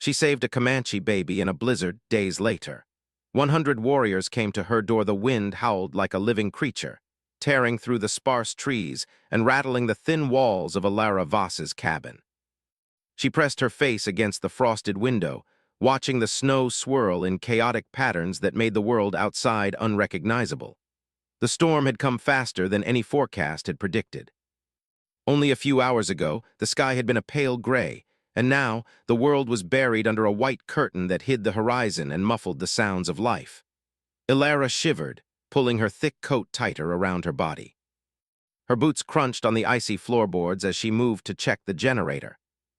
She saved a Comanche baby in a blizzard days later. 100 warriors came to her door. The wind howled like a living creature, tearing through the sparse trees and rattling the thin walls of Alara Voss's cabin. She pressed her face against the frosted window, watching the snow swirl in chaotic patterns that made the world outside unrecognizable. The storm had come faster than any forecast had predicted. Only a few hours ago, the sky had been a pale gray, and now the world was buried under a white curtain that hid the horizon and muffled the sounds of life. Ilara shivered, pulling her thick coat tighter around her body. Her boots crunched on the icy floorboards as she moved to check the generator.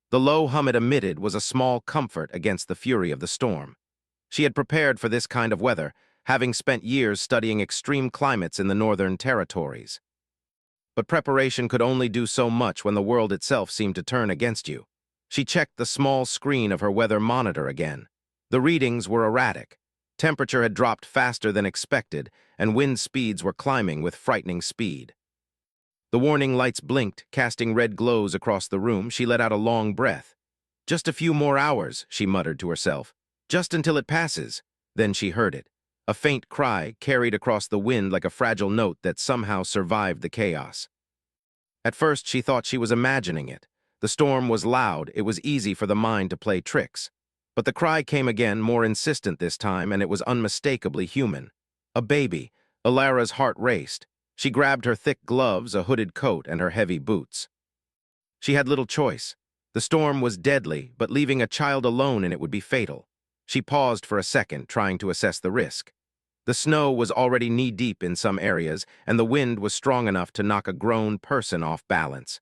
The low hum it emitted was a small comfort against the fury of the storm. She had prepared for this kind of weather, having spent years studying extreme climates in the Northern Territories. But preparation could only do so much when the world itself seemed to turn against you. She checked the small screen of her weather monitor again. The readings were erratic. Temperature had dropped faster than expected, and wind speeds were climbing with frightening speed. The warning lights blinked, casting red glows across the room. She let out a long breath. "Just a few more hours," she muttered to herself. "Just until it passes." Then she heard it. A faint cry carried across the wind like a fragile note that somehow survived the chaos. At first, she thought she was imagining it. The storm was loud. It was easy for the mind to play tricks. But the cry came again, more insistent this time, and it was unmistakably human. A baby. Ilara's heart raced. She grabbed her thick gloves, a hooded coat, and her heavy boots. She had little choice. The storm was deadly, but leaving a child alone in it would be fatal. She paused for a second, trying to assess the risk. The snow was already knee-deep in some areas, and the wind was strong enough to knock a grown person off balance.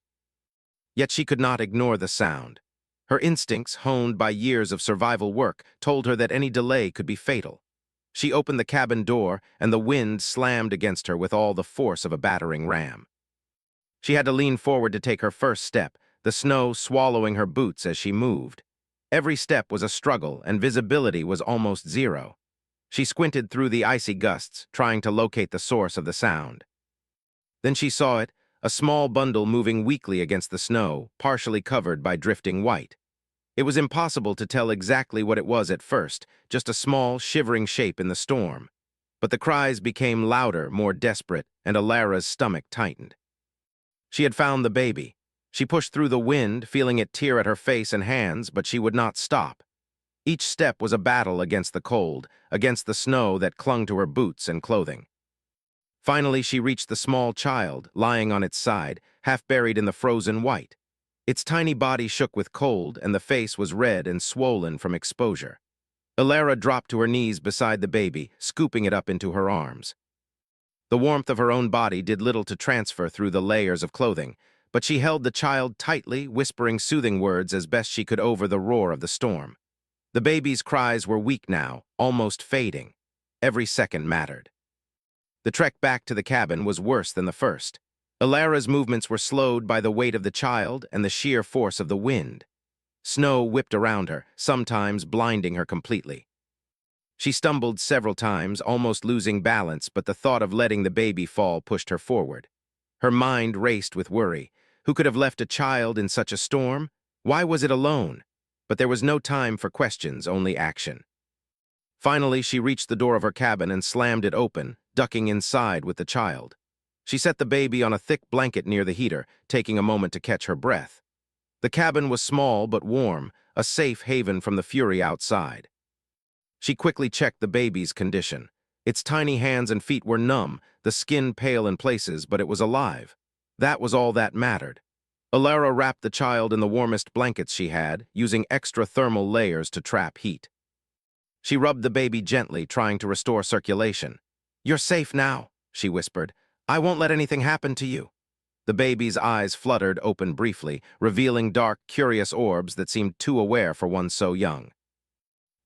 Yet she could not ignore the sound. Her instincts, honed by years of survival work, told her that any delay could be fatal. She opened the cabin door, and the wind slammed against her with all the force of a battering ram. She had to lean forward to take her first step, the snow swallowing her boots as she moved. Every step was a struggle, and visibility was almost zero. She squinted through the icy gusts, trying to locate the source of the sound. Then she saw it, a small bundle moving weakly against the snow, partially covered by drifting white. It was impossible to tell exactly what it was at first, just a small, shivering shape in the storm. But the cries became louder, more desperate, and Ilara's stomach tightened. She had found the baby. She pushed through the wind, feeling it tear at her face and hands, but she would not stop. Each step was a battle against the cold, against the snow that clung to her boots and clothing. Finally, she reached the small child, lying on its side, half buried in the frozen white. Its tiny body shook with cold, and the face was red and swollen from exposure. Ilara dropped to her knees beside the baby, scooping it up into her arms. The warmth of her own body did little to transfer through the layers of clothing, but she held the child tightly, whispering soothing words as best she could over the roar of the storm. The baby's cries were weak now, almost fading. Every second mattered. The trek back to the cabin was worse than the first. Ilara's movements were slowed by the weight of the child and the sheer force of the wind. Snow whipped around her, sometimes blinding her completely. She stumbled several times, almost losing balance, but the thought of letting the baby fall pushed her forward. Her mind raced with worry. Who could have left a child in such a storm? Why was it alone? But there was no time for questions, only action. Finally, she reached the door of her cabin and slammed it open, ducking inside with the child. She set the baby on a thick blanket near the heater, taking a moment to catch her breath. The cabin was small but warm, a safe haven from the fury outside. She quickly checked the baby's condition. Its tiny hands and feet were numb, the skin pale in places, but it was alive. That was all that mattered. Ilara wrapped the child in the warmest blankets she had, using extra thermal layers to trap heat. She rubbed the baby gently, trying to restore circulation. "You're safe now," she whispered. "I won't let anything happen to you." The baby's eyes fluttered open briefly, revealing dark, curious orbs that seemed too aware for one so young.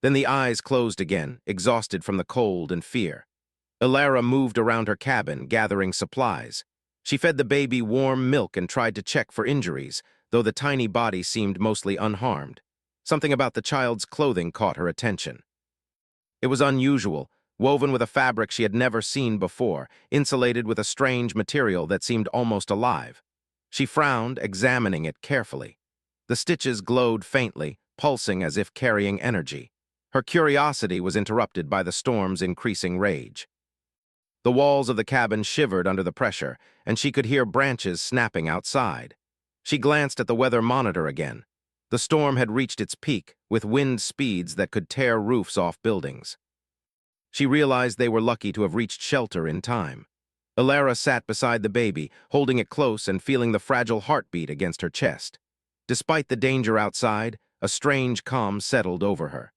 Then the eyes closed again, exhausted from the cold and fear. Ilara moved around her cabin, gathering supplies. She fed the baby warm milk and tried to check for injuries, though the tiny body seemed mostly unharmed. Something about the child's clothing caught her attention. It was unusual, woven with a fabric she had never seen before, insulated with a strange material that seemed almost alive. She frowned, examining it carefully. The stitches glowed faintly, pulsing as if carrying energy. Her curiosity was interrupted by the storm's increasing rage. The walls of the cabin shivered under the pressure, and she could hear branches snapping outside. She glanced at the weather monitor again. The storm had reached its peak, with wind speeds that could tear roofs off buildings. She realized they were lucky to have reached shelter in time. Alara sat beside the baby, holding it close and feeling the fragile heartbeat against her chest. Despite the danger outside, a strange calm settled over her.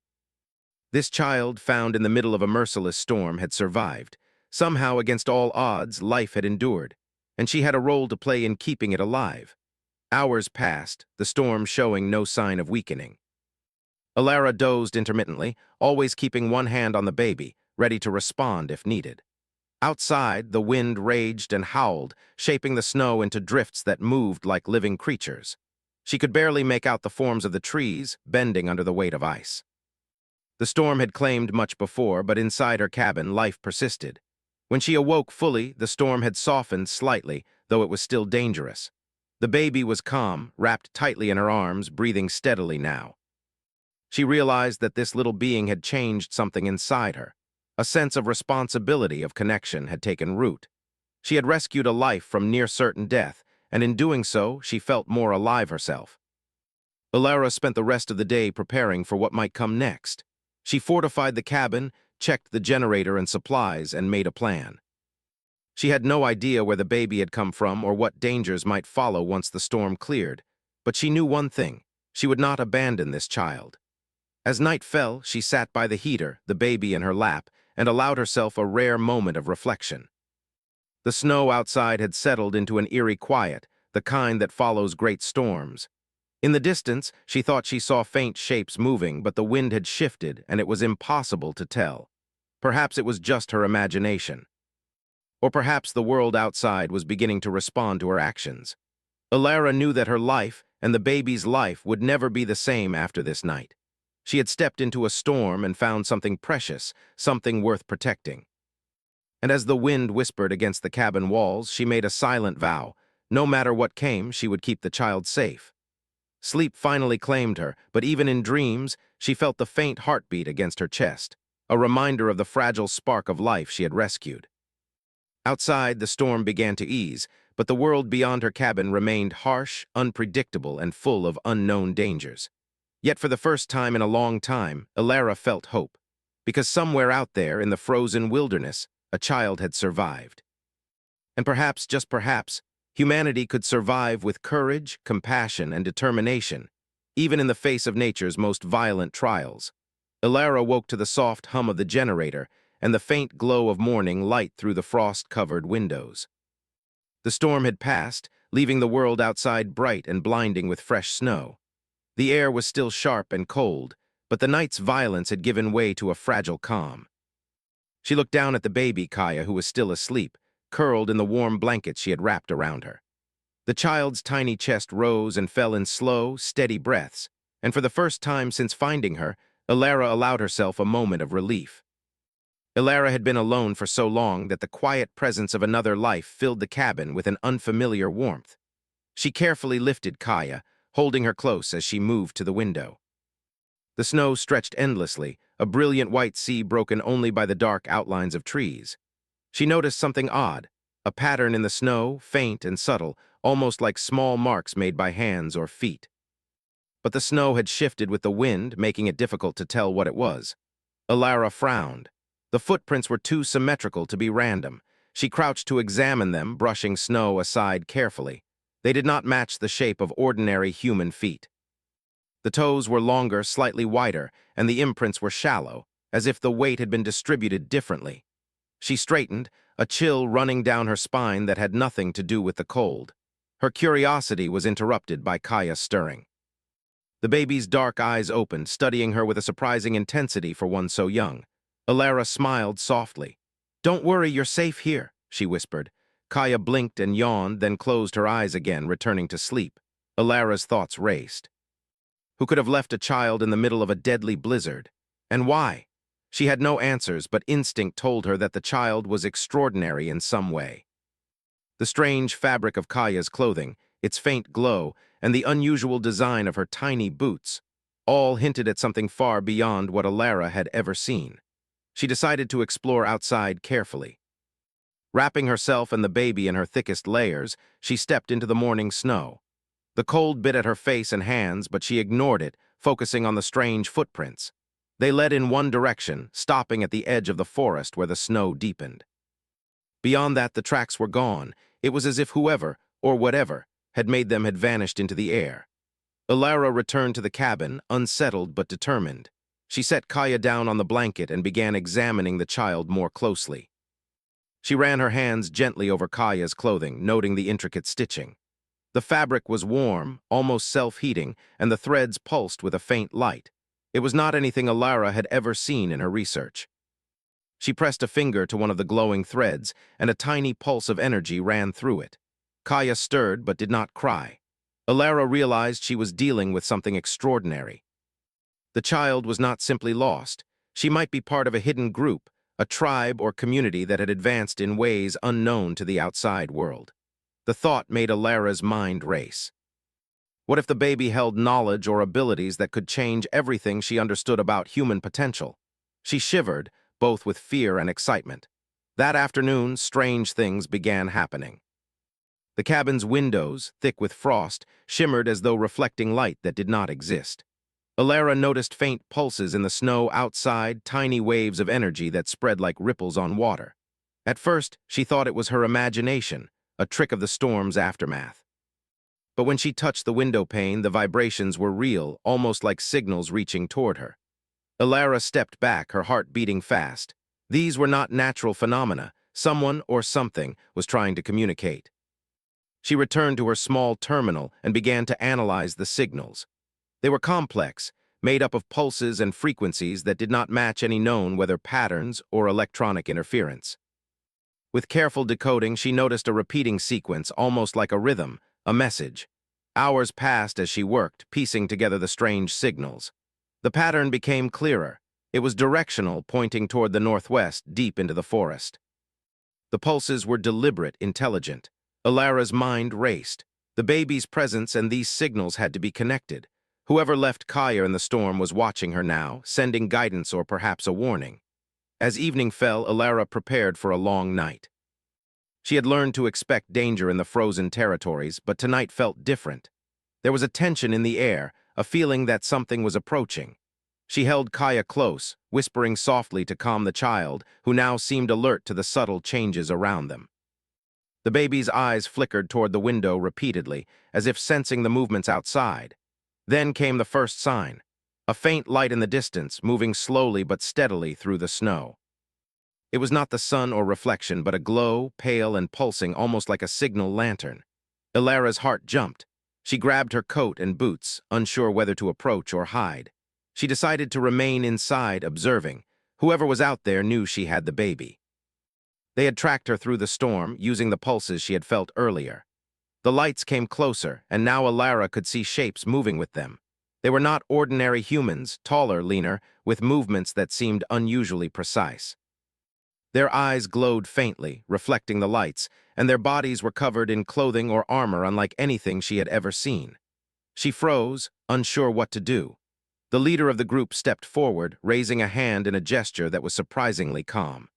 This child, found in the middle of a merciless storm, had survived. Somehow, against all odds, life had endured, and she had a role to play in keeping it alive. Hours passed, the storm showing no sign of weakening. Alara dozed intermittently, always keeping one hand on the baby, ready to respond if needed. Outside, the wind raged and howled, shaping the snow into drifts that moved like living creatures. She could barely make out the forms of the trees, bending under the weight of ice. The storm had claimed much before, but inside her cabin, life persisted. When she awoke fully, the storm had softened slightly, though it was still dangerous. The baby was calm, wrapped tightly in her arms, breathing steadily now. She realized that this little being had changed something inside her. A sense of responsibility, of connection, had taken root. She had rescued a life from near-certain death, and in doing so, she felt more alive herself. Alara spent the rest of the day preparing for what might come next. She fortified the cabin, checked the generator and supplies, and made a plan. She had no idea where the baby had come from or what dangers might follow once the storm cleared, but she knew one thing: she would not abandon this child. As night fell, she sat by the heater, the baby in her lap, and allowed herself a rare moment of reflection. The snow outside had settled into an eerie quiet, the kind that follows great storms. In the distance, she thought she saw faint shapes moving, but the wind had shifted, and it was impossible to tell. Perhaps it was just her imagination. Or perhaps the world outside was beginning to respond to her actions. Alara knew that her life and the baby's life would never be the same after this night. She had stepped into a storm and found something precious, something worth protecting. And as the wind whispered against the cabin walls, she made a silent vow: no matter what came, she would keep the child safe. Sleep finally claimed her, but even in dreams, she felt the faint heartbeat against her chest, a reminder of the fragile spark of life she had rescued. Outside, the storm began to ease, but the world beyond her cabin remained harsh, unpredictable, and full of unknown dangers. Yet for the first time in a long time, Alara felt hope, because somewhere out there in the frozen wilderness, a child had survived. And perhaps, just perhaps, humanity could survive with courage, compassion, and determination, even in the face of nature's most violent trials. Alara woke to the soft hum of the generator and the faint glow of morning light through the frost-covered windows. The storm had passed, leaving the world outside bright and blinding with fresh snow. The air was still sharp and cold, but the night's violence had given way to a fragile calm. She looked down at the baby Kaya, who was still asleep, curled in the warm blankets she had wrapped around her. The child's tiny chest rose and fell in slow, steady breaths, and for the first time since finding her, Alara allowed herself a moment of relief. Alara had been alone for so long that the quiet presence of another life filled the cabin with an unfamiliar warmth. She carefully lifted Kaya, holding her close as she moved to the window. The snow stretched endlessly, a brilliant white sea broken only by the dark outlines of trees. She noticed something odd, a pattern in the snow, faint and subtle, almost like small marks made by hands or feet. But the snow had shifted with the wind, making it difficult to tell what it was. Alara frowned. The footprints were too symmetrical to be random. She crouched to examine them, brushing snow aside carefully. They did not match the shape of ordinary human feet. The toes were longer, slightly wider, and the imprints were shallow, as if the weight had been distributed differently. She straightened, a chill running down her spine that had nothing to do with the cold. Her curiosity was interrupted by Kaya stirring. The baby's dark eyes opened, studying her with a surprising intensity for one so young. Alara smiled softly. "Don't worry, you're safe here," she whispered. Kaya blinked and yawned, then closed her eyes again, returning to sleep. Alara's thoughts raced. Who could have left a child in the middle of a deadly blizzard? And why? She had no answers, but instinct told her that the child was extraordinary in some way. The strange fabric of Kaya's clothing, its faint glow, and the unusual design of her tiny boots. All hinted at something far beyond what Alara had ever seen. She decided to explore outside carefully. Wrapping herself and the baby in her thickest layers, she stepped into the morning snow. The cold bit at her face and hands, but she ignored it, focusing on the strange footprints. They led in one direction, stopping at the edge of the forest where the snow deepened. Beyond that, the tracks were gone. It was as if whoever, or whatever, had vanished into the air. Alara returned to the cabin, unsettled but determined. She set Kaya down on the blanket and began examining the child more closely. She ran her hands gently over Kaya's clothing, noting the intricate stitching. The fabric was warm, almost self-heating, and the threads pulsed with a faint light. It was not anything Alara had ever seen in her research. She pressed a finger to one of the glowing threads, and a tiny pulse of energy ran through it. Kaya stirred but did not cry. Alara realized she was dealing with something extraordinary. The child was not simply lost. She might be part of a hidden group, a tribe or community that had advanced in ways unknown to the outside world. The thought made Alara's mind race. What if the baby held knowledge or abilities that could change everything she understood about human potential? She shivered, both with fear and excitement. That afternoon, strange things began happening. The cabin's windows, thick with frost, shimmered as though reflecting light that did not exist. Alara noticed faint pulses in the snow outside, tiny waves of energy that spread like ripples on water. At first, she thought it was her imagination, a trick of the storm's aftermath. But when she touched the window pane, the vibrations were real, almost like signals reaching toward her. Alara stepped back, her heart beating fast. These were not natural phenomena. Someone or something was trying to communicate. She returned to her small terminal and began to analyze the signals. They were complex, made up of pulses and frequencies that did not match any known weather patterns or electronic interference. With careful decoding, she noticed a repeating sequence, almost like a rhythm, a message. Hours passed as she worked, piecing together the strange signals. The pattern became clearer. It was directional, pointing toward the northwest, deep into the forest. The pulses were deliberate, intelligent. Alara's mind raced. The baby's presence and these signals had to be connected. Whoever left Kaya in the storm was watching her now, sending guidance or perhaps a warning. As evening fell, Alara prepared for a long night. She had learned to expect danger in the frozen territories, but tonight felt different. There was a tension in the air, a feeling that something was approaching. She held Kaya close, whispering softly to calm the child, who now seemed alert to the subtle changes around them. The baby's eyes flickered toward the window repeatedly, as if sensing the movements outside. Then came the first sign, a faint light in the distance, moving slowly but steadily through the snow. It was not the sun or reflection, but a glow, pale and pulsing, almost like a signal lantern. Alara's heart jumped. She grabbed her coat and boots, unsure whether to approach or hide. She decided to remain inside, observing. Whoever was out there knew she had the baby. They had tracked her through the storm, using the pulses she had felt earlier. The lights came closer, and now Alara could see shapes moving with them. They were not ordinary humans, taller, leaner, with movements that seemed unusually precise. Their eyes glowed faintly, reflecting the lights, and their bodies were covered in clothing or armor unlike anything she had ever seen. She froze, unsure what to do. The leader of the group stepped forward, raising a hand in a gesture that was surprisingly calm.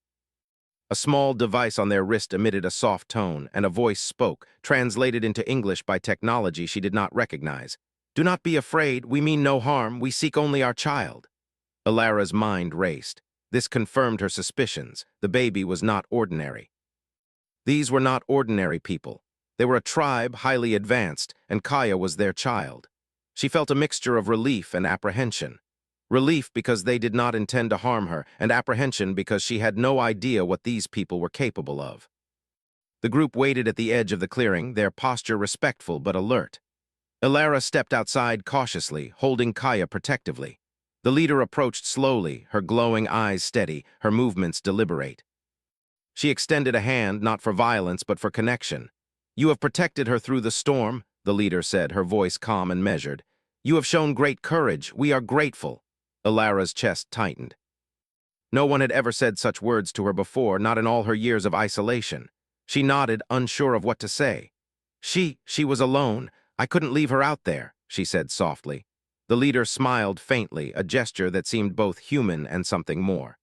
A small device on their wrist emitted a soft tone, and a voice spoke, translated into English by technology she did not recognize. "Do not be afraid, we mean no harm, we seek only our child." Alara's mind raced. This confirmed her suspicions. The baby was not ordinary. These were not ordinary people. They were a tribe, highly advanced, and Kaya was their child. She felt a mixture of relief and apprehension. Relief because they did not intend to harm her, and apprehension because she had no idea what these people were capable of. The group waited at the edge of the clearing, their posture respectful but alert. Alara stepped outside cautiously, holding Kaya protectively. The leader approached slowly, her glowing eyes steady, her movements deliberate. She extended a hand, not for violence but for connection. "You have protected her through the storm," the leader said, her voice calm and measured. "You have shown great courage. We are grateful." Alara's chest tightened. No one had ever said such words to her before, not in all her years of isolation. She nodded, unsure of what to say. She was alone. I couldn't leave her out there," she said softly. The leader smiled faintly, a gesture that seemed both human and something more.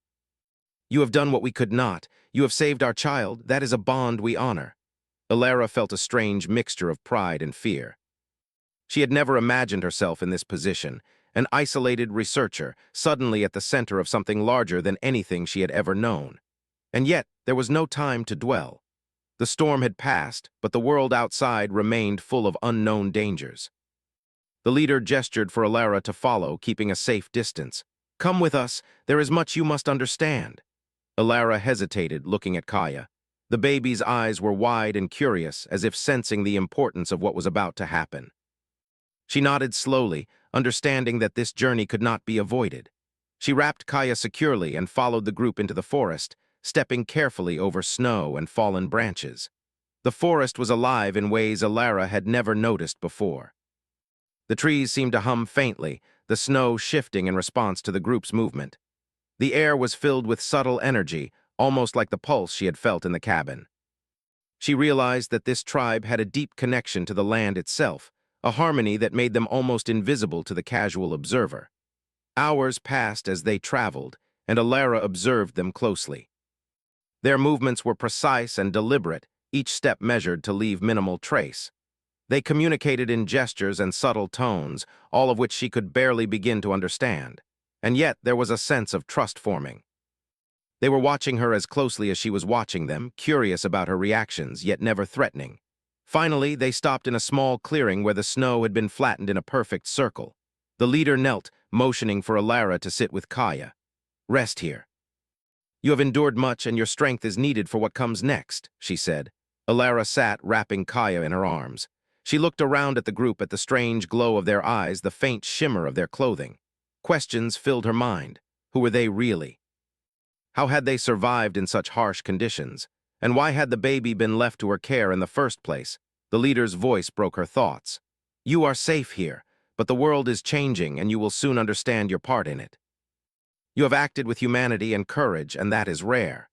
You have done what we could not. You have saved our child. That is a bond we honor. Alara felt a strange mixture of pride and fear. She had never imagined herself in this position, an isolated researcher, suddenly at the center of something larger than anything she had ever known. And yet, there was no time to dwell. The storm had passed, but the world outside remained full of unknown dangers. The leader gestured for Alara to follow, keeping a safe distance. Come with us, there is much you must understand. Alara hesitated, looking at Kaya. The baby's eyes were wide and curious, as if sensing the importance of what was about to happen. She nodded slowly, understanding that this journey could not be avoided. She wrapped Kaya securely and followed the group into the forest, stepping carefully over snow and fallen branches. The forest was alive in ways Alara had never noticed before. The trees seemed to hum faintly, the snow shifting in response to the group's movement. The air was filled with subtle energy, almost like the pulse she had felt in the cabin. She realized that this tribe had a deep connection to the land itself, a harmony that made them almost invisible to the casual observer. Hours passed as they traveled, and Alara observed them closely. Their movements were precise and deliberate, each step measured to leave minimal trace. They communicated in gestures and subtle tones, all of which she could barely begin to understand. And yet there was a sense of trust forming. They were watching her as closely as she was watching them, curious about her reactions, yet never threatening. Finally, they stopped in a small clearing where the snow had been flattened in a perfect circle. The leader knelt, motioning for Alara to sit with Kaya. Rest here. You have endured much and your strength is needed for what comes next, she said. Alara sat, wrapping Kaya in her arms. She looked around at the group, at the strange glow of their eyes, the faint shimmer of their clothing. Questions filled her mind. Who were they really? How had they survived in such harsh conditions? And why had the baby been left to her care in the first place? The leader's voice broke her thoughts. You are safe here, but the world is changing and you will soon understand your part in it. You have acted with humanity and courage, and that is rare.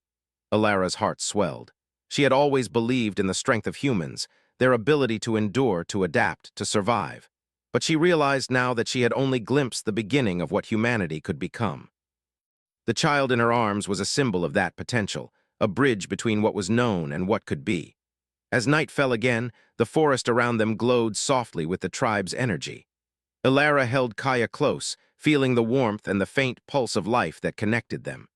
Alara's heart swelled. She had always believed in the strength of humans, their ability to endure, to adapt, to survive. But she realized now that she had only glimpsed the beginning of what humanity could become. The child in her arms was a symbol of that potential, a bridge between what was known and what could be. As night fell again, the forest around them glowed softly with the tribe's energy. Alara held Kaya close, feeling the warmth and the faint pulse of life that connected them.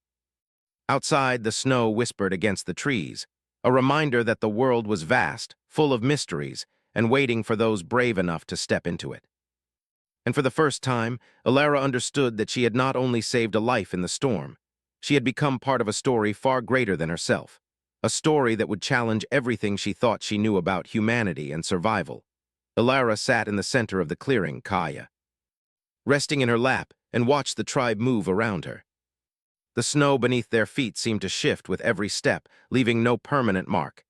Outside, the snow whispered against the trees, a reminder that the world was vast, full of mysteries, and waiting for those brave enough to step into it. And for the first time, Alara understood that she had not only saved a life in the storm, she had become part of a story far greater than herself, a story that would challenge everything she thought she knew about humanity and survival. Alara sat in the center of the clearing, Kaya, resting in her lap, and watched the tribe move around her. The snow beneath their feet seemed to shift with every step, leaving no permanent mark.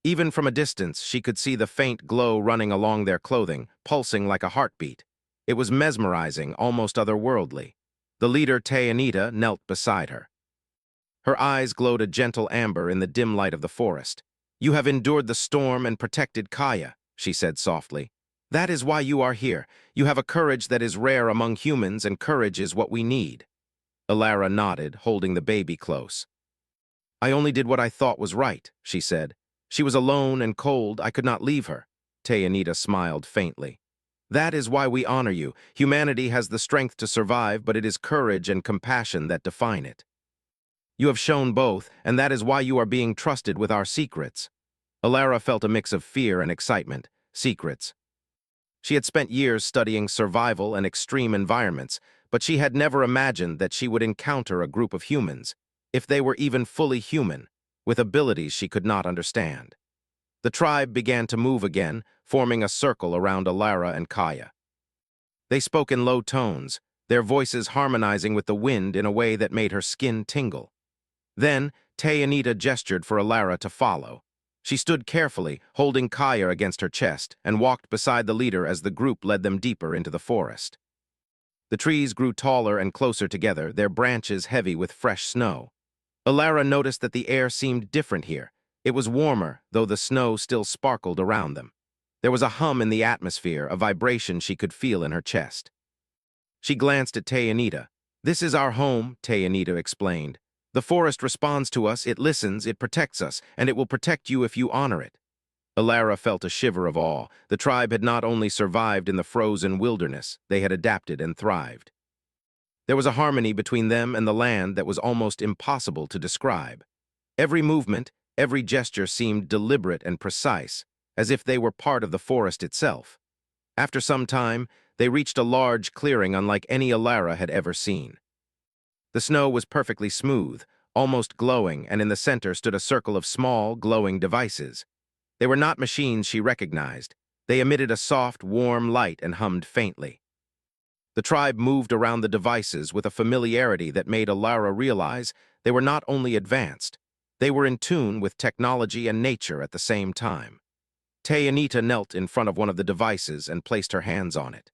Even from a distance, she could see the faint glow running along their clothing, pulsing like a heartbeat. It was mesmerizing, almost otherworldly. The leader, Anita, knelt beside her. Her eyes glowed a gentle amber in the dim light of the forest. You have endured the storm and protected Kaya, she said softly. That is why you are here. You have a courage that is rare among humans, and courage is what we need. Alara nodded, holding the baby close. I only did what I thought was right, she said. She was alone and cold. I could not leave her. Anita smiled faintly. That is why we honor you. Humanity has the strength to survive, but it is courage and compassion that define it. You have shown both, and that is why you are being trusted with our secrets. Alara felt a mix of fear and excitement. Secrets. She had spent years studying survival and extreme environments, but she had never imagined that she would encounter a group of humans, if they were even fully human, with abilities she could not understand. The tribe began to move again, forming a circle around Alara and Kaya. They spoke in low tones, their voices harmonizing with the wind in a way that made her skin tingle. Then, Anita gestured for Alara to follow. She stood carefully, holding Kaya against her chest, and walked beside the leader as the group led them deeper into the forest. The trees grew taller and closer together, their branches heavy with fresh snow. Alara noticed that the air seemed different here. It was warmer, though the snow still sparkled around them. There was a hum in the atmosphere, a vibration she could feel in her chest. She glanced at Tayanita. "This is our home," Tayanita explained. "The forest responds to us, it listens, it protects us, and it will protect you if you honor it." Alara felt a shiver of awe. The tribe had not only survived in the frozen wilderness, they had adapted and thrived. There was a harmony between them and the land that was almost impossible to describe. Every movement, every gesture seemed deliberate and precise, as if they were part of the forest itself. After some time, they reached a large clearing unlike any Alara had ever seen. The snow was perfectly smooth, almost glowing, and in the center stood a circle of small, glowing devices. They were not machines she recognized. They emitted a soft, warm light and hummed faintly. The tribe moved around the devices with a familiarity that made Alara realize they were not only advanced, they were in tune with technology and nature at the same time. Tayanita knelt in front of one of the devices and placed her hands on it.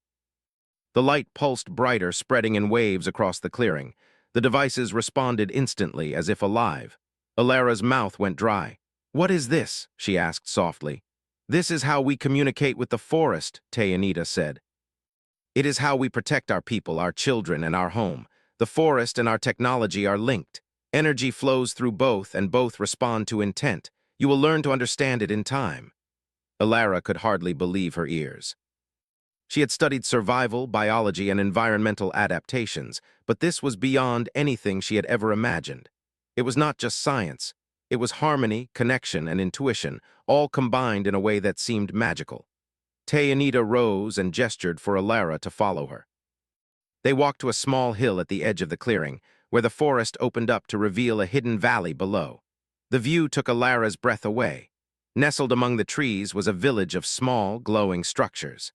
The light pulsed brighter, spreading in waves across the clearing. The devices responded instantly, as if alive. Alara's mouth went dry. "What is this?" she asked softly. "This is how we communicate with the forest," Tayanita said. "It is how we protect our people, our children, and our home. The forest and our technology are linked. Energy flows through both, and both respond to intent. You will learn to understand it in time." Alara could hardly believe her ears. She had studied survival, biology, and environmental adaptations, but this was beyond anything she had ever imagined. It was not just science. It was harmony, connection, and intuition, all combined in a way that seemed magical. Tayanita rose and gestured for Alara to follow her. They walked to a small hill at the edge of the clearing, where the forest opened up to reveal a hidden valley below. The view took Alara's breath away. Nestled among the trees was a village of small, glowing structures.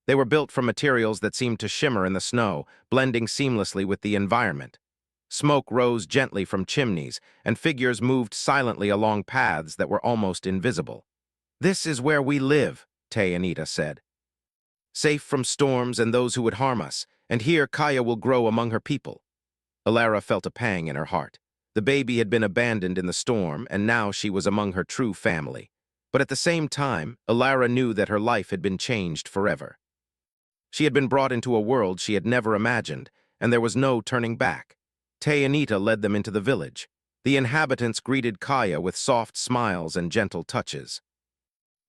They were built from materials that seemed to shimmer in the snow, blending seamlessly with the environment. Smoke rose gently from chimneys, and figures moved silently along paths that were almost invisible. "This is where we live," Tayanita said. "Safe from storms and those who would harm us, and here Kaya will grow among her people." Alara felt a pang in her heart. The baby had been abandoned in the storm, and now she was among her true family. But at the same time, Alara knew that her life had been changed forever. She had been brought into a world she had never imagined, and there was no turning back. Tayanita led them into the village. The inhabitants greeted Kaya with soft smiles and gentle touches.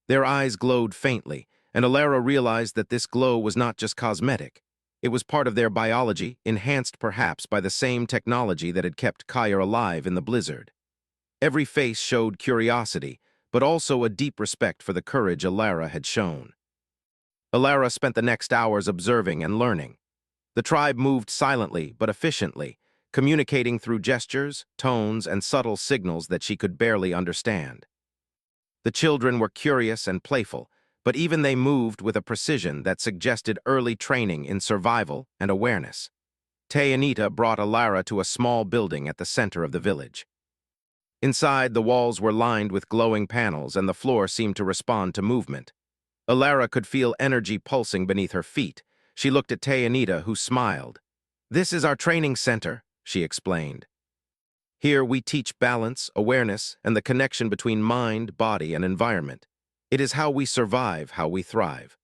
Their eyes glowed faintly, and Alara realized that this glow was not just cosmetic. It was part of their biology, enhanced perhaps by the same technology that had kept Kaya alive in the blizzard. Every face showed curiosity, but also a deep respect for the courage Alara had shown. Alara spent the next hours observing and learning. The tribe moved silently but efficiently, communicating through gestures, tones, and subtle signals that she could barely understand. The children were curious and playful, but even they moved with a precision that suggested early training in survival and awareness. Tayanita brought Alara to a small building at the center of the village. Inside, the walls were lined with glowing panels, and the floor seemed to respond to movement. Alara could feel energy pulsing beneath her feet. She looked at Tayanita, who smiled. "This is our training center," she explained. "Here we teach balance, awareness, and the connection between mind, body, and environment. It is how we survive, how we thrive."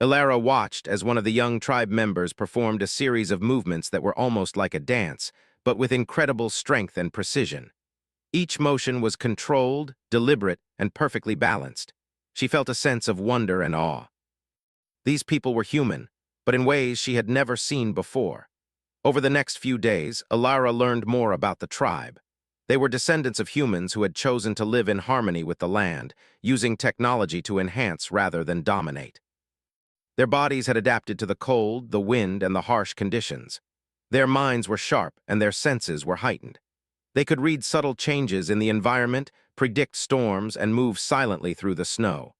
Alara watched as one of the young tribe members performed a series of movements that were almost like a dance, but with incredible strength and precision. Each motion was controlled, deliberate, and perfectly balanced. She felt a sense of wonder and awe. These people were human, but in ways she had never seen before. Over the next few days, Alara learned more about the tribe. They were descendants of humans who had chosen to live in harmony with the land, using technology to enhance rather than dominate. Their bodies had adapted to the cold, the wind, and the harsh conditions. Their minds were sharp and their senses were heightened. They could read subtle changes in the environment, predict storms, and move silently through the snow.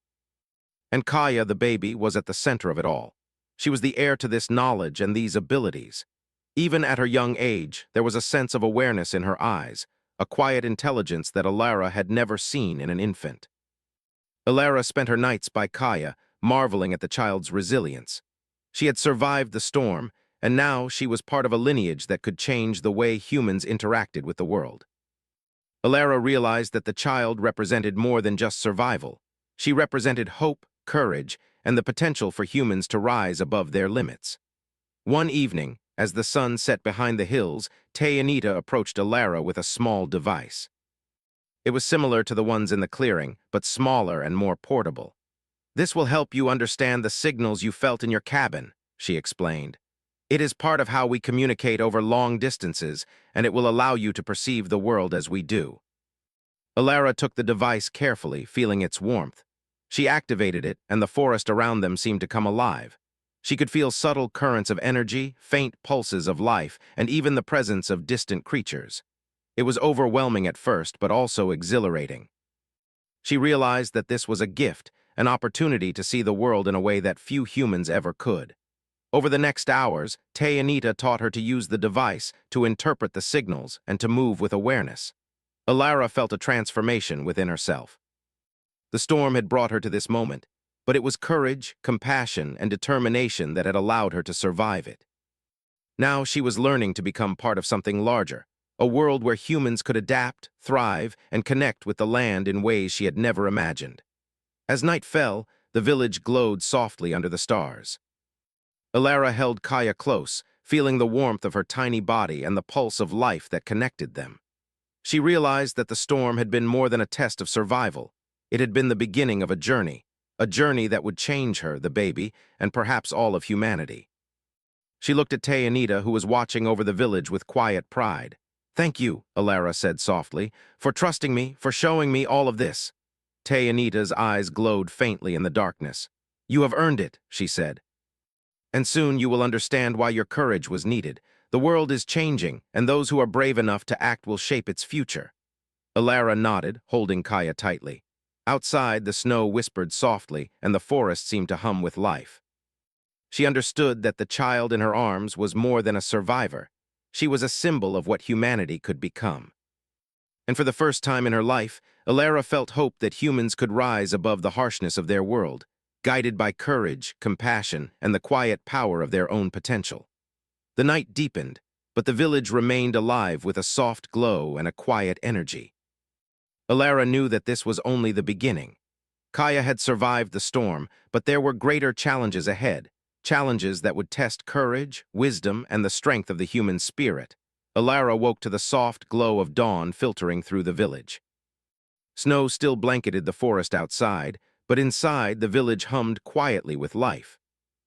And Kaya, the baby, was at the center of it all. She was the heir to this knowledge and these abilities. Even at her young age, there was a sense of awareness in her eyes, a quiet intelligence that Alara had never seen in an infant. Alara spent her nights by Kaya, marveling at the child's resilience. She had survived the storm, and now she was part of a lineage that could change the way humans interacted with the world. Alara realized that the child represented more than just survival. She represented hope, courage, and the potential for humans to rise above their limits. One evening, as the sun set behind the hills, Anita approached Alara with a small device. It was similar to the ones in the clearing, but smaller and more portable. "This will help you understand the signals you felt in your cabin," she explained. "It is part of how we communicate over long distances, and it will allow you to perceive the world as we do." Alara took the device carefully, feeling its warmth. She activated it, and the forest around them seemed to come alive. She could feel subtle currents of energy, faint pulses of life, and even the presence of distant creatures. It was overwhelming at first, but also exhilarating. She realized that this was a gift, an opportunity to see the world in a way that few humans ever could. Over the next hours, Anita taught her to use the device, to interpret the signals, and to move with awareness. Alara felt a transformation within herself. The storm had brought her to this moment, but it was courage, compassion, and determination that had allowed her to survive it. Now she was learning to become part of something larger, a world where humans could adapt, thrive, and connect with the land in ways she had never imagined. As night fell, the village glowed softly under the stars. Alara held Kaya close, feeling the warmth of her tiny body and the pulse of life that connected them. She realized that the storm had been more than a test of survival. It had been the beginning of a journey that would change her, the baby, and perhaps all of humanity. She looked at Anita, who was watching over the village with quiet pride. "Thank you," Alara said softly, "for trusting me, for showing me all of this." Anita's eyes glowed faintly in the darkness. "You have earned it," she said. "And soon you will understand why your courage was needed. The world is changing, and those who are brave enough to act will shape its future." Alara nodded, holding Kaya tightly. Outside, the snow whispered softly, and the forest seemed to hum with life. She understood that the child in her arms was more than a survivor. She was a symbol of what humanity could become. And for the first time in her life, Alara felt hope that humans could rise above the harshness of their world, guided by courage, compassion, and the quiet power of their own potential. The night deepened, but the village remained alive with a soft glow and a quiet energy. Alara knew that this was only the beginning. Kaya had survived the storm, but there were greater challenges ahead, challenges that would test courage, wisdom, and the strength of the human spirit. Alara woke to the soft glow of dawn filtering through the village. Snow still blanketed the forest outside, but inside the village hummed quietly with life.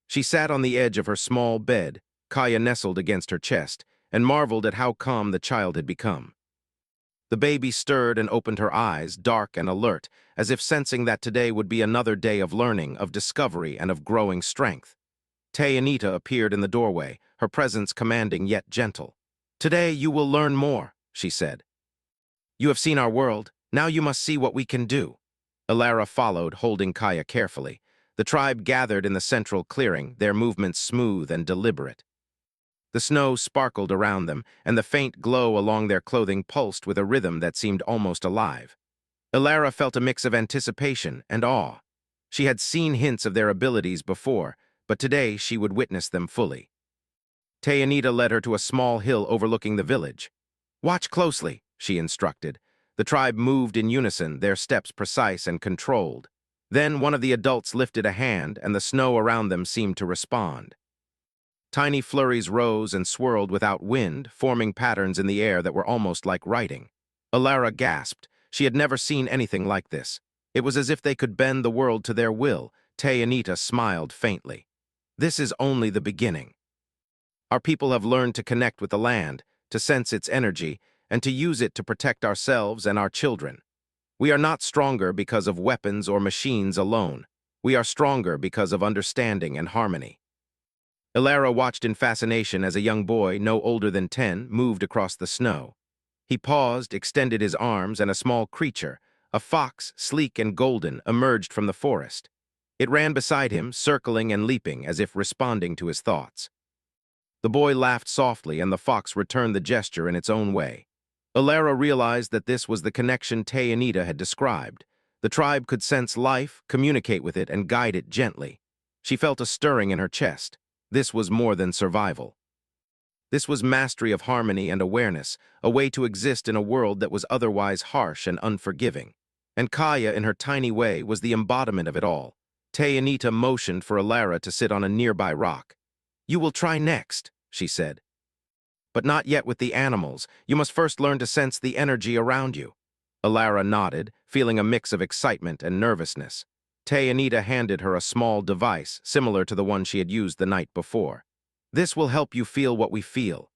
She sat on the edge of her small bed, Kaya nestled against her chest, and marveled at how calm the child had become. The baby stirred and opened her eyes, dark and alert, as if sensing that today would be another day of learning, of discovery, and of growing strength. Anita appeared in the doorway, her presence commanding yet gentle. "Today you will learn more," she said. "You have seen our world, now you must see what we can do." Alara followed, holding Kaya carefully. The tribe gathered in the central clearing, their movements smooth and deliberate. The snow sparkled around them, and the faint glow along their clothing pulsed with a rhythm that seemed almost alive. Alara felt a mix of anticipation and awe. She had seen hints of their abilities before, but today she would witness them fully. Anita led her to a small hill overlooking the village. "Watch closely," she instructed. The tribe moved in unison, their steps precise and controlled. Then one of the adults lifted a hand, and the snow around them seemed to respond. Tiny flurries rose and swirled without wind, forming patterns in the air that were almost like writing. Alara gasped. She had never seen anything like this. It was as if they could bend the world to their will. Anita smiled faintly. "This is only the beginning. Our people have learned to connect with the land, to sense its energy, and to use it to protect ourselves and our children. We are not stronger because of weapons or machines alone. We are stronger because of understanding and harmony." Alara watched in fascination as a young boy, no older than 10, moved across the snow. He paused, extended his arms, and a small creature, a fox, sleek and golden, emerged from the forest. It ran beside him, circling and leaping as if responding to his thoughts. The boy laughed softly, and the fox returned the gesture in its own way. Alara realized that this was the connection Anita had described. The tribe could sense life, communicate with it, and guide it gently. She felt a stirring in her chest. This was more than survival. This was mastery of harmony and awareness, a way to exist in a world that was otherwise harsh and unforgiving. And Kaya, in her tiny way, was the embodiment of it all. Anita motioned for Alara to sit on a nearby rock. You will try next, she said. But not yet with the animals. You must first learn to sense the energy around you. Alara nodded, feeling a mix of excitement and nervousness. Anita handed her a small device, similar to the one she had used the night before. This will help you feel what we feel.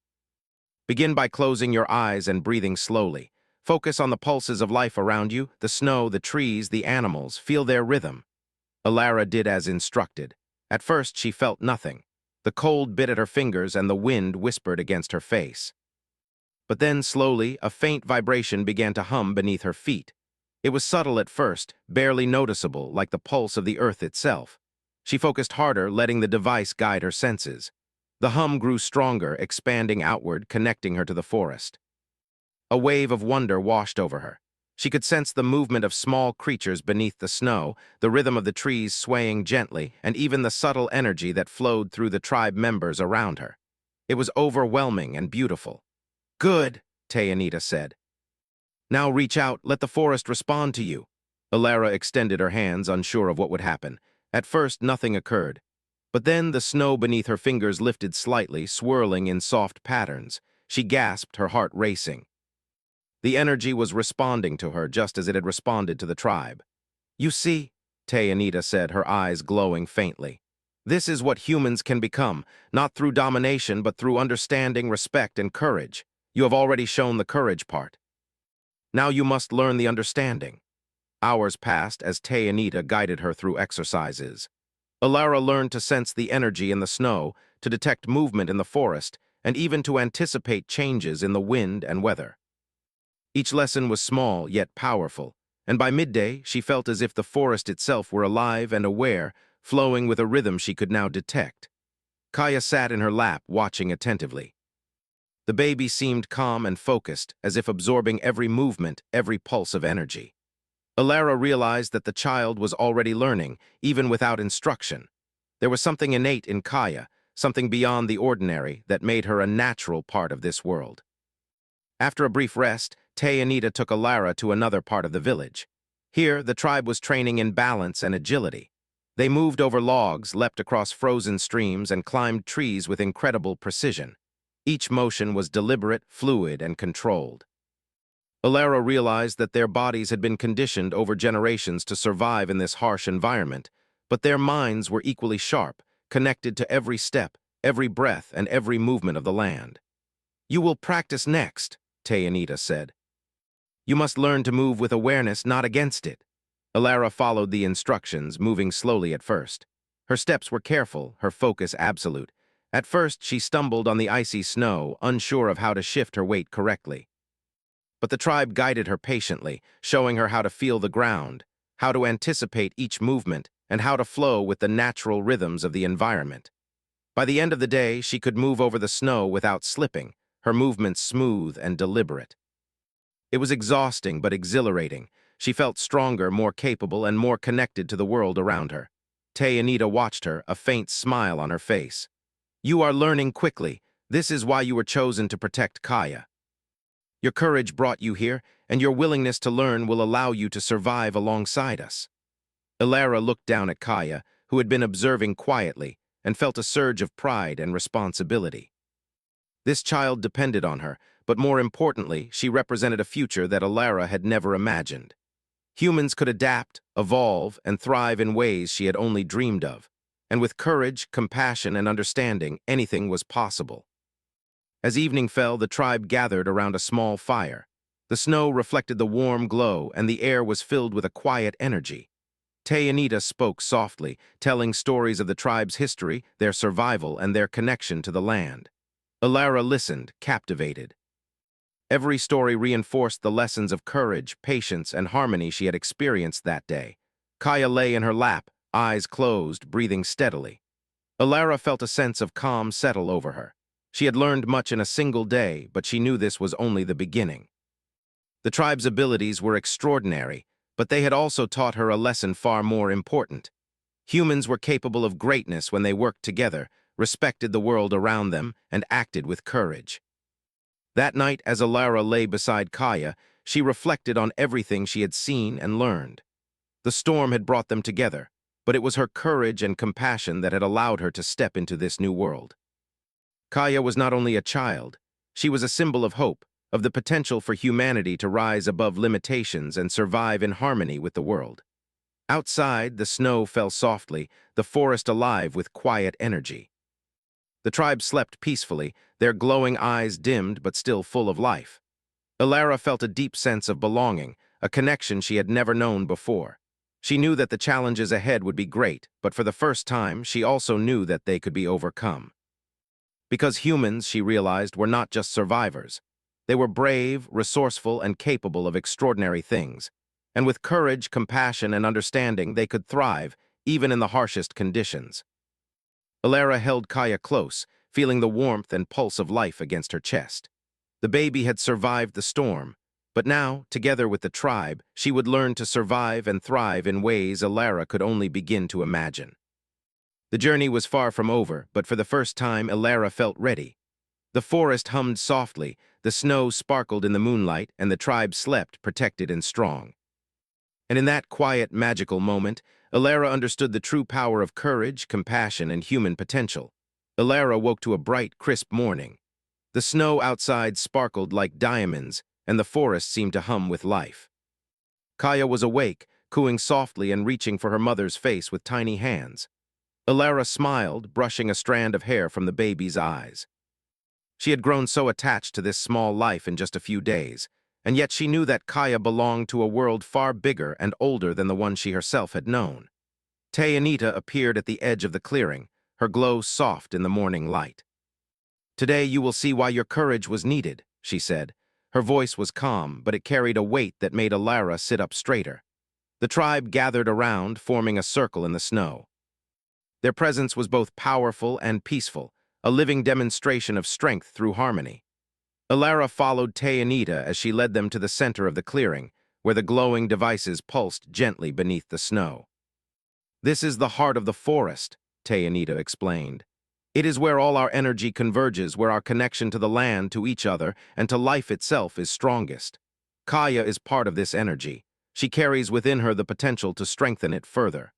Begin by closing your eyes and breathing slowly. Focus on the pulses of life around you, the snow, the trees, the animals. Feel their rhythm. Alara did as instructed. At first, she felt nothing. The cold bit at her fingers and the wind whispered against her face. But then, slowly, a faint vibration began to hum beneath her feet. It was subtle at first, barely noticeable, like the pulse of the earth itself. She focused harder, letting the device guide her senses. The hum grew stronger, expanding outward, connecting her to the forest. A wave of wonder washed over her. She could sense the movement of small creatures beneath the snow, the rhythm of the trees swaying gently, and even the subtle energy that flowed through the tribe members around her. It was overwhelming and beautiful. Good, Anita said. Now reach out, let the forest respond to you. Alara extended her hands, unsure of what would happen. At first, nothing occurred. But then the snow beneath her fingers lifted slightly, swirling in soft patterns. She gasped, her heart racing. The energy was responding to her just as it had responded to the tribe. You see, Anita said, her eyes glowing faintly. This is what humans can become, not through domination, but through understanding, respect, and courage. You have already shown the courage part. Now you must learn the understanding. Hours passed as Anita guided her through exercises. Alara learned to sense the energy in the snow, to detect movement in the forest, and even to anticipate changes in the wind and weather. Each lesson was small yet powerful, and by midday she felt as if the forest itself were alive and aware, flowing with a rhythm she could now detect. Kaya sat in her lap, watching attentively. The baby seemed calm and focused, as if absorbing every movement, every pulse of energy. Alara realized that the child was already learning, even without instruction. There was something innate in Kaya, something beyond the ordinary, that made her a natural part of this world. After a brief rest, Anita took Alara to another part of the village. Here, the tribe was training in balance and agility. They moved over logs, leapt across frozen streams, and climbed trees with incredible precision. Each motion was deliberate, fluid, and controlled. Alara realized that their bodies had been conditioned over generations to survive in this harsh environment, but their minds were equally sharp, connected to every step, every breath, and every movement of the land. You will practice next, Anita said. You must learn to move with awareness, not against it. Alara followed the instructions, moving slowly at first. Her steps were careful, her focus absolute. At first, she stumbled on the icy snow, unsure of how to shift her weight correctly. But the tribe guided her patiently, showing her how to feel the ground, how to anticipate each movement, and how to flow with the natural rhythms of the environment. By the end of the day, she could move over the snow without slipping, her movements smooth and deliberate. It was exhausting but exhilarating. She felt stronger, more capable, and more connected to the world around her. Anita watched her, a faint smile on her face. You are learning quickly. This is why you were chosen to protect Kaya. Your courage brought you here, and your willingness to learn will allow you to survive alongside us. Alara looked down at Kaya, who had been observing quietly, and felt a surge of pride and responsibility. This child depended on her, but more importantly, she represented a future that Alara had never imagined. Humans could adapt, evolve, and thrive in ways she had only dreamed of. And with courage, compassion, and understanding, anything was possible. As evening fell, the tribe gathered around a small fire. The snow reflected the warm glow, and the air was filled with a quiet energy. Anita spoke softly, telling stories of the tribe's history, their survival, and their connection to the land. Alara listened, captivated. Every story reinforced the lessons of courage, patience, and harmony she had experienced that day. Kaya lay in her lap, eyes closed, breathing steadily. Alara felt a sense of calm settle over her. She had learned much in a single day, but she knew this was only the beginning. The tribe's abilities were extraordinary, but they had also taught her a lesson far more important. Humans were capable of greatness when they worked together, respected the world around them, and acted with courage. That night, as Alara lay beside Kaya, she reflected on everything she had seen and learned. The storm had brought them together, but it was her courage and compassion that had allowed her to step into this new world. Kaya was not only a child, she was a symbol of hope, of the potential for humanity to rise above limitations and survive in harmony with the world. Outside, the snow fell softly, the forest alive with quiet energy. The tribe slept peacefully, their glowing eyes dimmed but still full of life. Ilara felt a deep sense of belonging, a connection she had never known before. She knew that the challenges ahead would be great, but for the first time, she also knew that they could be overcome. Because humans, she realized, were not just survivors. They were brave, resourceful, and capable of extraordinary things. And with courage, compassion, and understanding, they could thrive, even in the harshest conditions. Ilara held Kaya close, feeling the warmth and pulse of life against her chest. The baby had survived the storm, but now, together with the tribe, she would learn to survive and thrive in ways Ilara could only begin to imagine. The journey was far from over, but for the first time, Ilara felt ready. The forest hummed softly, the snow sparkled in the moonlight, and the tribe slept, protected and strong. And in that quiet, magical moment, Ilara understood the true power of courage, compassion, and human potential. Ilara woke to a bright, crisp morning. The snow outside sparkled like diamonds, and the forest seemed to hum with life. Kaya was awake, cooing softly and reaching for her mother's face with tiny hands. Ilara smiled, brushing a strand of hair from the baby's eyes. She had grown so attached to this small life in just a few days, and yet she knew that Kaya belonged to a world far bigger and older than the one she herself had known. Anita appeared at the edge of the clearing, her glow soft in the morning light. "Today you will see why your courage was needed," she said. Her voice was calm, but it carried a weight that made Ilara sit up straighter. The tribe gathered around, forming a circle in the snow. Their presence was both powerful and peaceful, a living demonstration of strength through harmony. Ilara followed Anita as she led them to the center of the clearing, where the glowing devices pulsed gently beneath the snow. "This is the heart of the forest," Anita explained. "It is where all our energy converges, where our connection to the land, to each other, and to life itself is strongest. Kaya is part of this energy. She carries within her the potential to strengthen it further."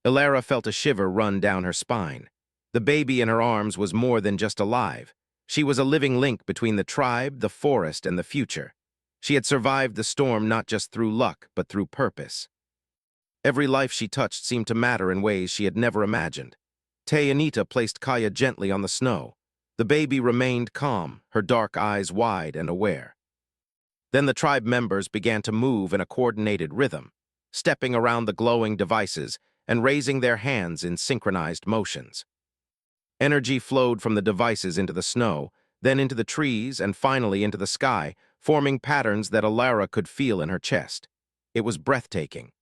Ilara felt a shiver run down her spine. The baby in her arms was more than just alive. She was a living link between the tribe, the forest, and the future. She had survived the storm not just through luck, but through purpose. Every life she touched seemed to matter in ways she had never imagined. Anita placed Kaya gently on the snow. The baby remained calm, her dark eyes wide and aware. Then the tribe members began to move in a coordinated rhythm, stepping around the glowing devices and raising their hands in synchronized motions. Energy flowed from the devices into the snow, then into the trees, and finally into the sky, forming patterns that Ilara could feel in her chest. It was breathtaking.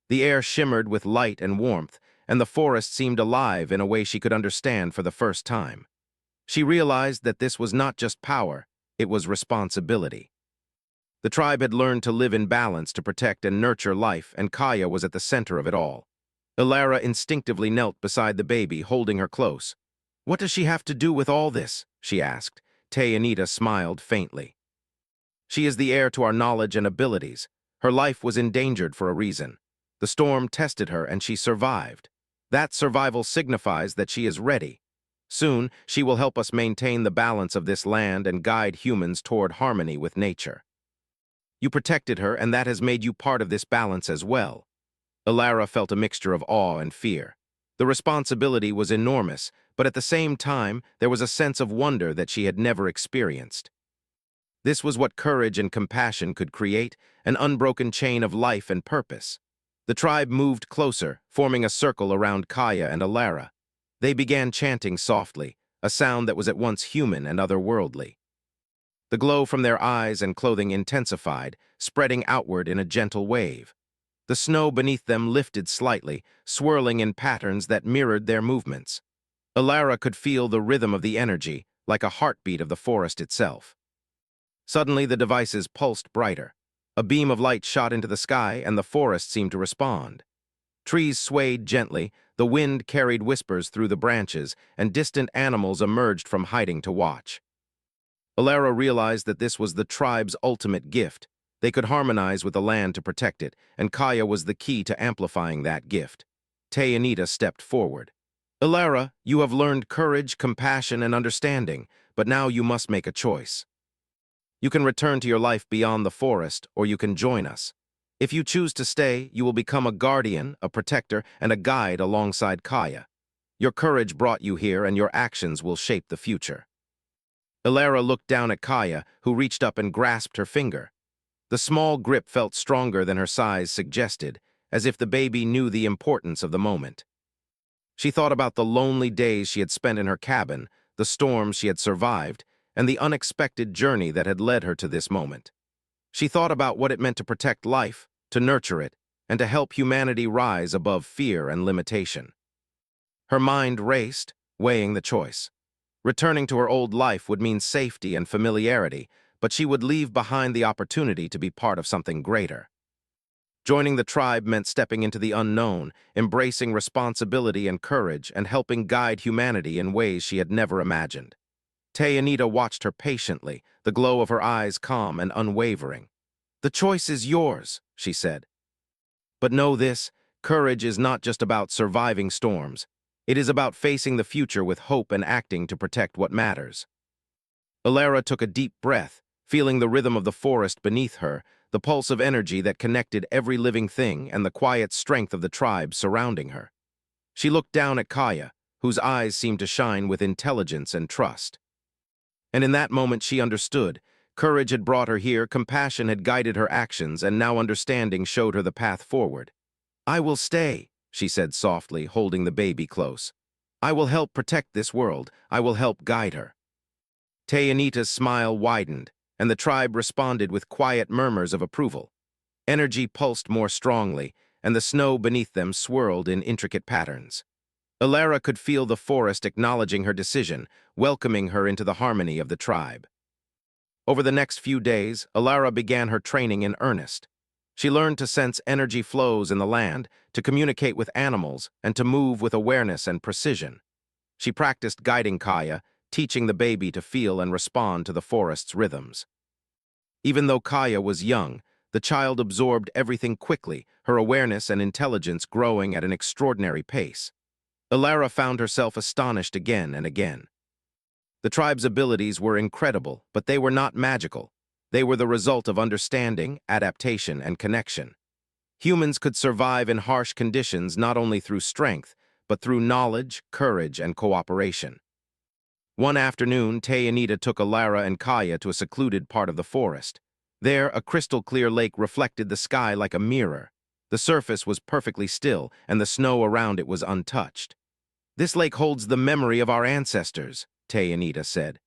The air shimmered with light and warmth, and the forest seemed alive in a way she could understand for the first time. She realized that this was not just power, it was responsibility. The tribe had learned to live in balance to protect and nurture life, and Kaya was at the center of it all. Ilara instinctively knelt beside the baby, holding her close. "What does she have to do with all this?" she asked. Anita smiled faintly. "She is the heir to our knowledge and abilities. Her life was endangered for a reason. The storm tested her, and she survived. That survival signifies that she is ready. Soon, she will help us maintain the balance of this land and guide humans toward harmony with nature. You protected her, and that has made you part of this balance as well." Ilara felt a mixture of awe and fear. The responsibility was enormous, but at the same time, there was a sense of wonder that she had never experienced. This was what courage and compassion could create, an unbroken chain of life and purpose. The tribe moved closer, forming a circle around Kaya and Ilara. They began chanting softly, a sound that was at once human and otherworldly. The glow from their eyes and clothing intensified, spreading outward in a gentle wave. The snow beneath them lifted slightly, swirling in patterns that mirrored their movements. Ilara could feel the rhythm of the energy, like a heartbeat of the forest itself. Suddenly, the devices pulsed brighter. A beam of light shot into the sky, and the forest seemed to respond. Trees swayed gently, the wind carried whispers through the branches, and distant animals emerged from hiding to watch. Ilara realized that this was the tribe's ultimate gift. They could harmonize with the land to protect it, and Kaya was the key to amplifying that gift. Anita stepped forward. Ilara, you have learned courage, compassion, and understanding, but now you must make a choice. You can return to your life beyond the forest, or you can join us. If you choose to stay, you will become a guardian, a protector, and a guide alongside Kaya. Your courage brought you here, and your actions will shape the future. Ilara looked down at Kaya, who reached up and grasped her finger. The small grip felt stronger than her size suggested, as if the baby knew the importance of the moment. She thought about the lonely days she had spent in her cabin, the storms she had survived, and the unexpected journey that had led her to this moment. She thought about what it meant to protect life, to nurture it, and to help humanity rise above fear and limitation. Her mind raced, weighing the choice. Returning to her old life would mean safety and familiarity, but she would leave behind the opportunity to be part of something greater. Joining the tribe meant stepping into the unknown, embracing responsibility and courage, and helping guide humanity in ways she had never imagined. Anita watched her patiently, the glow of her eyes calm and unwavering. "The choice is yours," she said. "But know this, courage is not just about surviving storms. It is about facing the future with hope and acting to protect what matters." Ilara took a deep breath, feeling the rhythm of the forest beneath her, the pulse of energy that connected every living thing, and the quiet strength of the tribe surrounding her. She looked down at Kaya, whose eyes seemed to shine with intelligence and trust. And in that moment she understood. Courage had brought her here, compassion had guided her actions, and now understanding showed her the path forward. "I will stay," she said softly, holding the baby close. "I will help protect this world. I will help guide her." Anita's smile widened, and the tribe responded with quiet murmurs of approval. Energy pulsed more strongly, and the snow beneath them swirled in intricate patterns. Ilara could feel the forest acknowledging her decision, welcoming her into the harmony of the tribe. Over the next few days, Ilara began her training in earnest. She learned to sense energy flows in the land, to communicate with animals, and to move with awareness and precision. She practiced guiding Kaya, teaching the baby to feel and respond to the forest's rhythms. Even though Kaya was young, the child absorbed everything quickly, her awareness and intelligence growing at an extraordinary pace. Ilara found herself astonished again and again. The tribe's abilities were incredible, but they were not magical. They were the result of understanding, adaptation, and connection. Humans could survive in harsh conditions not only through strength, but through knowledge, courage, and cooperation. One afternoon, Anita took Ilara and Kaya to a secluded part of the forest. There, a crystal-clear lake reflected the sky like a mirror. The surface was perfectly still, and the snow around it was untouched. "This lake holds the memory of our ancestors," Anita said.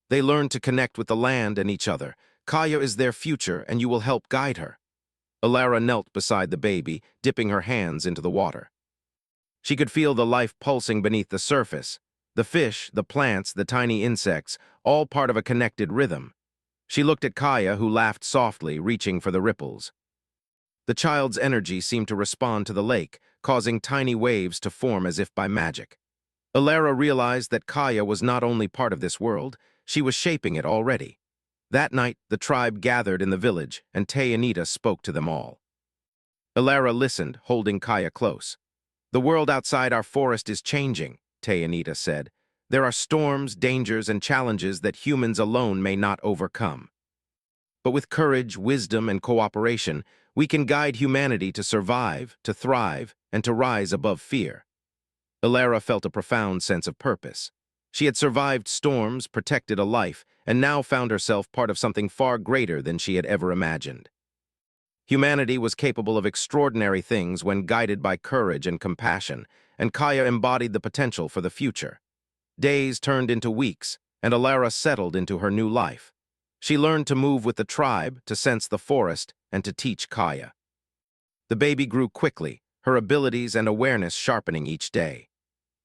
"They learned to connect with the land and each other. Kaya is their future, and you will help guide her." Ilara knelt beside the baby, dipping her hands into the water. She could feel the life pulsing beneath the surface. The fish, the plants, the tiny insects, all part of a connected rhythm. She looked at Kaya, who laughed softly, reaching for the ripples. The child's energy seemed to respond to the lake, causing tiny waves to form as if by magic. Ilara realized that Kaya was not only part of this world, she was shaping it already. That night, the tribe gathered in the village, and Anita spoke to them all. Ilara listened, holding Kaya close. "The world outside our forest is changing," Anita said. "There are storms, dangers, and challenges that humans alone may not overcome. But with courage, wisdom, and cooperation, we can guide humanity to survive, to thrive, and to rise above fear." Ilara felt a profound sense of purpose. She had survived storms, protected a life, and now found herself part of something far greater than she had ever imagined. Humanity was capable of extraordinary things when guided by courage and compassion, and Kaya embodied the potential for the future. Days turned into weeks, and Ilara settled into her new life. She learned to move with the tribe, to sense the forest, and to teach Kaya. The baby grew quickly, her abilities and awareness sharpening each day.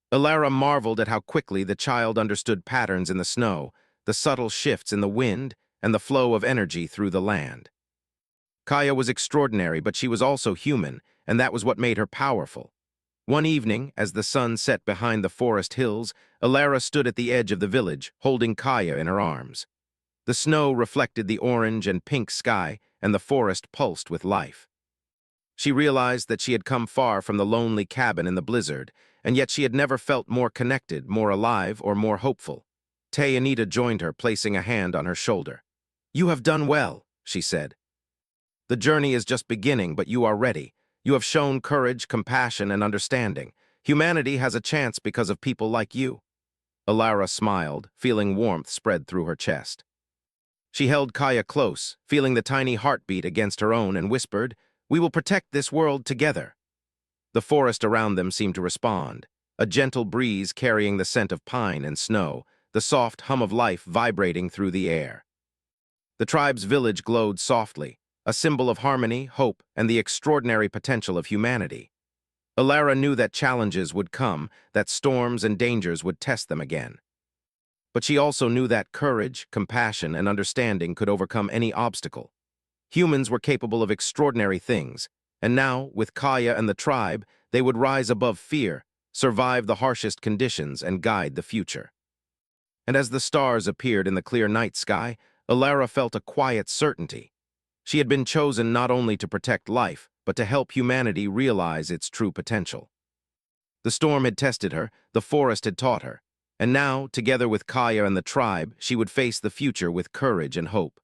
Ilara marveled at how quickly the child understood patterns in the snow, the subtle shifts in the wind, and the flow of energy through the land. Kaya was extraordinary, but she was also human, and that was what made her powerful. One evening, as the sun set behind the forest hills, Ilara stood at the edge of the village, holding Kaya in her arms. The snow reflected the orange and pink sky, and the forest pulsed with life. She realized that she had come far from the lonely cabin in the blizzard, and yet she had never felt more connected, more alive, or more hopeful. Anita joined her, placing a hand on her shoulder. "You have done well," she said. "The journey is just beginning, but you are ready. You have shown courage, compassion, and understanding. Humanity has a chance because of people like you." Alara smiled, feeling warmth spread through her chest. She held Kaya close, feeling the tiny heartbeat against her own, and whispered, "We will protect this world together." The forest around them seemed to respond, a gentle breeze carrying the scent of pine and snow, the soft hum of life vibrating through the air. The tribe's village glowed softly, a symbol of harmony, hope, and the extraordinary potential of humanity. Alara knew that challenges would come, that storms and dangers would test them again. But she also knew that courage, compassion, and understanding could overcome any obstacle. Humans were capable of extraordinary things, and now, with Kaya and the tribe, they would rise above fear, survive the harshest conditions, and guide the future. And as the stars appeared in the clear night sky, Alara felt a quiet certainty. She had been chosen not only to protect life, but to help humanity realize its true potential. The storm had tested her, the forest had taught her, and now, together with Kaya and the tribe, she would face the future with courage and hope.